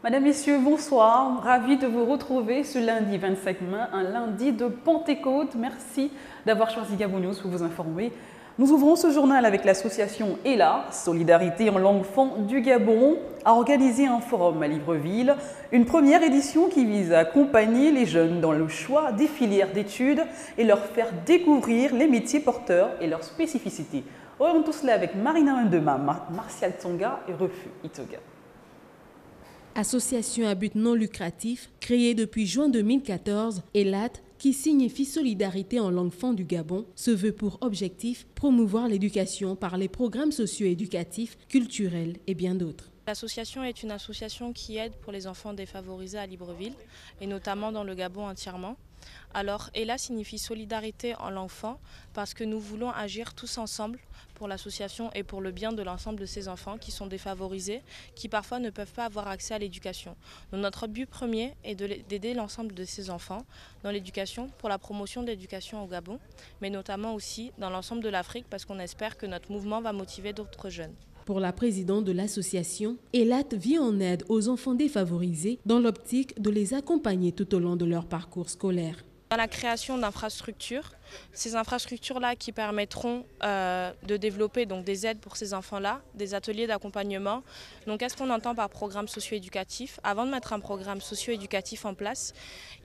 Madame, Messieurs, bonsoir. Ravi de vous retrouver ce lundi 25 mai, un lundi de Pentecôte. Merci d'avoir choisi Gabon News pour vous informer. Nous ouvrons ce journal avec l'association ELA, Solidarité en langue fon du Gabon, a organisé un forum à Libreville, une première édition qui vise à accompagner les jeunes dans le choix des filières d'études et leur faire découvrir les métiers porteurs et leurs spécificités. Voyons tout cela avec Marina Ndema, Martial Tsonga et Refu Itoga. Association à but non lucratif, créée depuis juin 2014, ELAT, qui signifie Solidarité en langue fon du Gabon, se veut pour objectif promouvoir l'éducation par les programmes socio-éducatifs, culturels et bien d'autres. L'association est une association qui aide pour les enfants défavorisés à Libreville, et notamment dans le Gabon entièrement. Alors, ELA signifie solidarité en langue fon parce que nous voulons agir tous ensemble pour l'association et pour le bien de l'ensemble de ces enfants qui sont défavorisés, qui parfois ne peuvent pas avoir accès à l'éducation. Donc notre but premier est d'aider l'ensemble de ces enfants dans l'éducation, pour la promotion de l'éducation au Gabon, mais notamment aussi dans l'ensemble de l'Afrique parce qu'on espère que notre mouvement va motiver d'autres jeunes. Pour la présidente de l'association, ELAT vient en aide aux enfants défavorisés dans l'optique de les accompagner tout au long de leur parcours scolaire. Dans la création d'infrastructures, ces infrastructures-là qui permettront de développer donc, des aides pour ces enfants-là, des ateliers d'accompagnement. Donc qu'est-ce qu'on entend par programme socio-éducatif? Avant de mettre un programme socio-éducatif en place,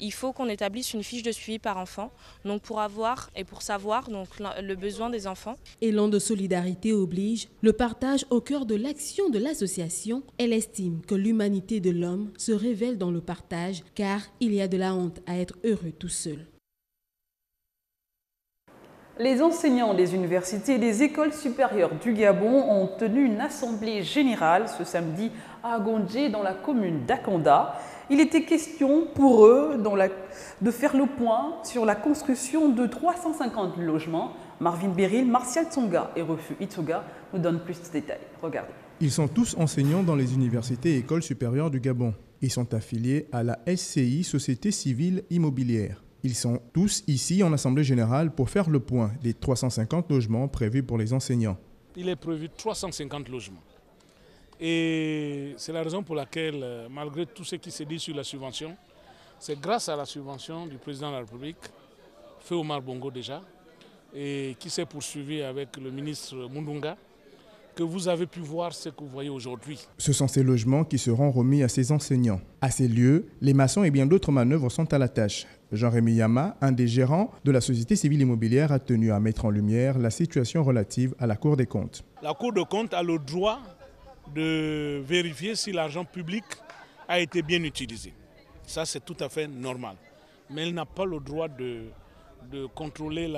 il faut qu'on établisse une fiche de suivi par enfant, donc pour avoir et pour savoir donc, le besoin des enfants. Élan de solidarité oblige, le partage au cœur de l'action de l'association. Elle estime que l'humanité de l'homme se révèle dans le partage, car il y a de la honte à être heureux tout seul. Les enseignants des universités et des écoles supérieures du Gabon ont tenu une assemblée générale ce samedi à Agondje dans la commune d'Akanda. Il était question pour eux de faire le point sur la construction de 350 logements. Marvin Beril, Martial Tsonga et Refu Itsuga nous donnent plus de détails. Regardez. Ils sont tous enseignants dans les universités et écoles supérieures du Gabon. Ils sont affiliés à la SCI, Société Civile Immobilière. Ils sont tous ici en Assemblée Générale pour faire le point des 350 logements prévus pour les enseignants. Il est prévu 350 logements. Et c'est la raison pour laquelle, malgré tout ce qui se dit sur la subvention, c'est grâce à la subvention du président de la République, Feu Omar Bongo déjà, et qui s'est poursuivi avec le ministre Mundunga, que vous avez pu voir ce que vous voyez aujourd'hui. Ce sont ces logements qui seront remis à ces enseignants. À ces lieux, les maçons et bien d'autres manœuvres sont à la tâche. Jean-Rémy Yama, un des gérants de la Société Civile Immobilière, a tenu à mettre en lumière la situation relative à la Cour des comptes. La Cour des comptes a le droit de vérifier si l'argent public a été bien utilisé. Ça, c'est tout à fait normal. Mais elle n'a pas le droit de contrôler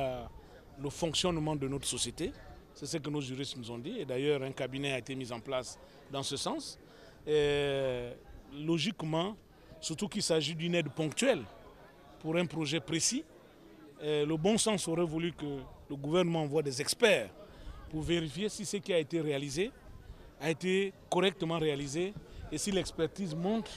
le fonctionnement de notre société. C'est ce que nos juristes nous ont dit. Et d'ailleurs, un cabinet a été mis en place dans ce sens. Et logiquement, surtout qu'il s'agit d'une aide ponctuelle pour un projet précis, le bon sens aurait voulu que le gouvernement envoie des experts pour vérifier si ce qui a été réalisé a été correctement réalisé et si l'expertise montre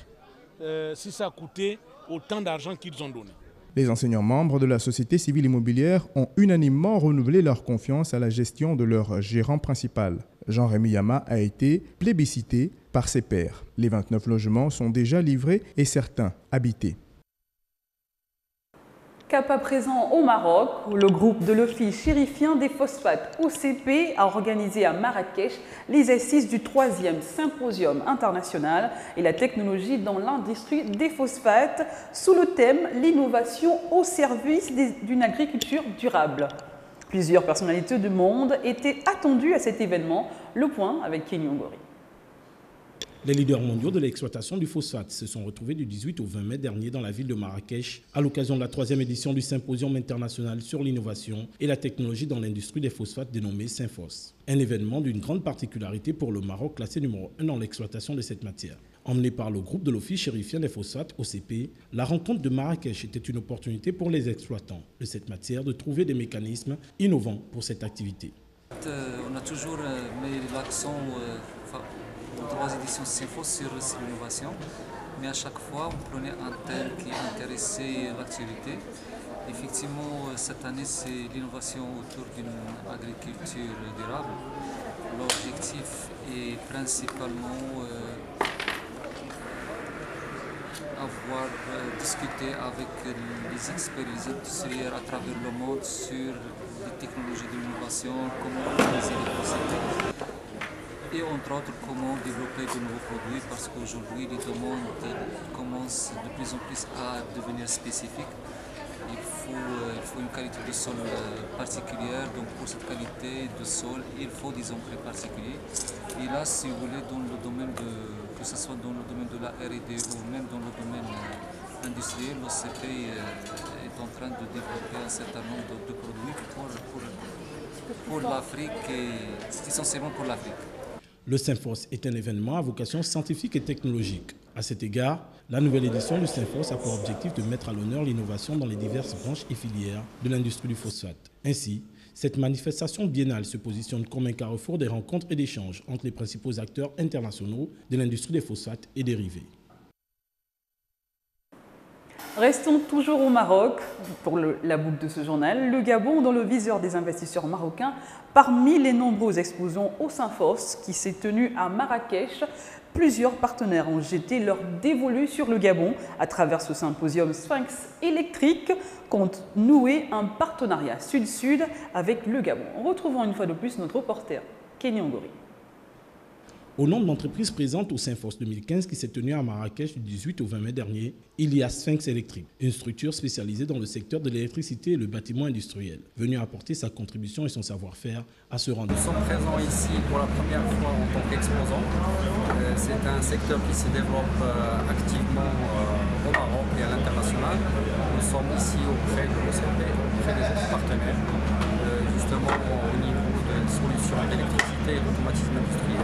si ça a coûté autant d'argent qu'ils ont donné. Les enseignants membres de la Société Civile Immobilière ont unanimement renouvelé leur confiance à la gestion de leur gérant principal. Jean-Rémy Yama a été plébiscité par ses pairs. Les 29 logements sont déjà livrés et certains habités. Cap à présent au Maroc, où le groupe de l'Office chérifien des phosphates OCP a organisé à Marrakech les assises du 3e symposium international et la technologie dans l'industrie des phosphates sous le thème « L'innovation au service d'une agriculture durable ». Plusieurs personnalités du monde étaient attendues à cet événement. Le point avec Kenny Ongori. Les leaders mondiaux de l'exploitation du phosphate se sont retrouvés du 18 au 20 mai dernier dans la ville de Marrakech à l'occasion de la 3e édition du Symposium international sur l'innovation et la technologie dans l'industrie des phosphates dénommé Synphos. Un événement d'une grande particularité pour le Maroc, classé numéro 1 dans l'exploitation de cette matière. Emmené par le groupe de l'Office chérifien des phosphates, OCP, la rencontre de Marrakech était une opportunité pour les exploitants de cette matière de trouver des mécanismes innovants pour cette activité. On a toujours mis l'accent aux 3 éditions Synphos sur l'innovation, mais à chaque fois on prenait un thème qui intéressait l'activité. Effectivement, cette année c'est l'innovation autour d'une agriculture durable. L'objectif est principalement avoir discuté avec les experts, les industriels à travers le monde sur les technologies de l'innovation, comment utiliser les procédés et entre autres comment développer de nouveaux produits parce qu'aujourd'hui les demandes commencent de plus en plus à devenir spécifiques. Il faut une qualité de sol particulière, donc pour cette qualité de sol, il faut des engrais particuliers. Et là, si vous voulez, dans le domaine que ce soit dans le domaine de la R&D ou même dans le domaine industriel, l'OCP est en train de développer un certain nombre de produits pour l'Afrique et essentiellement pour l'Afrique. Le Synfos est un événement à vocation scientifique et technologique. À cet égard, la nouvelle édition du Synfos a pour objectif de mettre à l'honneur l'innovation dans les diverses branches et filières de l'industrie du phosphate. Ainsi, cette manifestation biennale se positionne comme un carrefour des rencontres et d'échanges entre les principaux acteurs internationaux de l'industrie des phosphates et dérivés. Restons toujours au Maroc pour la boucle de ce journal. Le Gabon dans le viseur des investisseurs marocains parmi les nombreux exposants au Synfos qui s'est tenu à Marrakech. Plusieurs partenaires ont jeté leur dévolu sur le Gabon. À travers ce symposium Sphinx électrique, compte nouer un partenariat sud-sud avec le Gabon. Retrouvons une fois de plus notre reporter Kenny Ngori. Au nom de l'entreprise présente au Synfos 2015 qui s'est tenue à Marrakech du 18 au 20 mai dernier, il y a Sphinx Électrique, une structure spécialisée dans le secteur de l'électricité et le bâtiment industriel, venue apporter sa contribution et son savoir-faire à ce rendez-vous. Nous sommes présents ici pour la première fois en tant qu'exposants. C'est un secteur qui se développe activement au Maroc et à l'international. Nous sommes ici auprès de l'OCP, auprès des autres partenaires, justement au niveau de solutions d'électricité et d'automatisme industriel.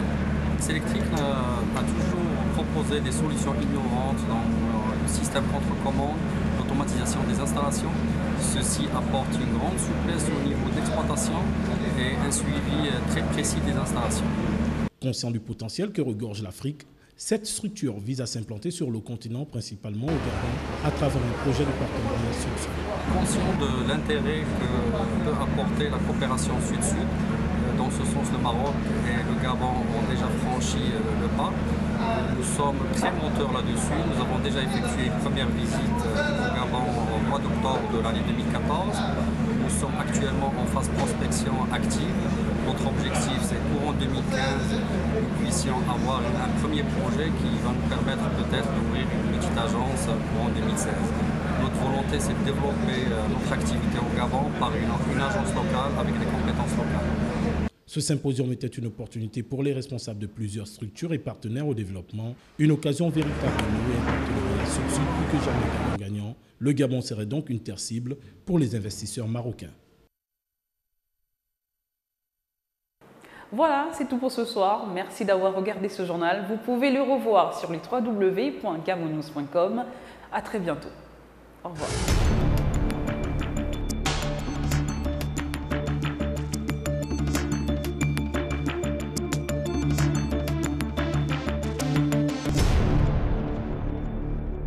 Électrique a toujours proposé des solutions innovantes dans le système contre-commande, l'automatisation des installations. Ceci apporte une grande souplesse au niveau d'exploitation et un suivi très précis des installations. Conscient du potentiel que regorge l'Afrique, cette structure vise à s'implanter sur le continent, principalement au Gabon, à travers un projet de partenariat sud-sud. Conscient de l'intérêt que peut apporter la coopération sud-sud, dans ce sens, le Maroc et le Gabon ont déjà franchi le pas. Nous sommes très moteurs là-dessus. Nous avons déjà effectué une première visite au Gabon au mois d'octobre de l'année 2014. Nous sommes actuellement en phase prospection active. Notre objectif, c'est courant 2015, nous puissions avoir un premier projet qui va nous permettre peut-être d'ouvrir une petite agence courant 2016. Notre volonté, c'est de développer notre activité au Gabon par une agence locale avec des compétences locales. Ce symposium était une opportunité pour les responsables de plusieurs structures et partenaires au développement, une occasion véritable de nouer un partenariat sud-sud plus que jamais gagnant-gagnant. Le Gabon serait donc une terre cible pour les investisseurs marocains. Voilà, c'est tout pour ce soir. Merci d'avoir regardé ce journal. Vous pouvez le revoir sur les www.gabonews.com. À très bientôt. Au revoir.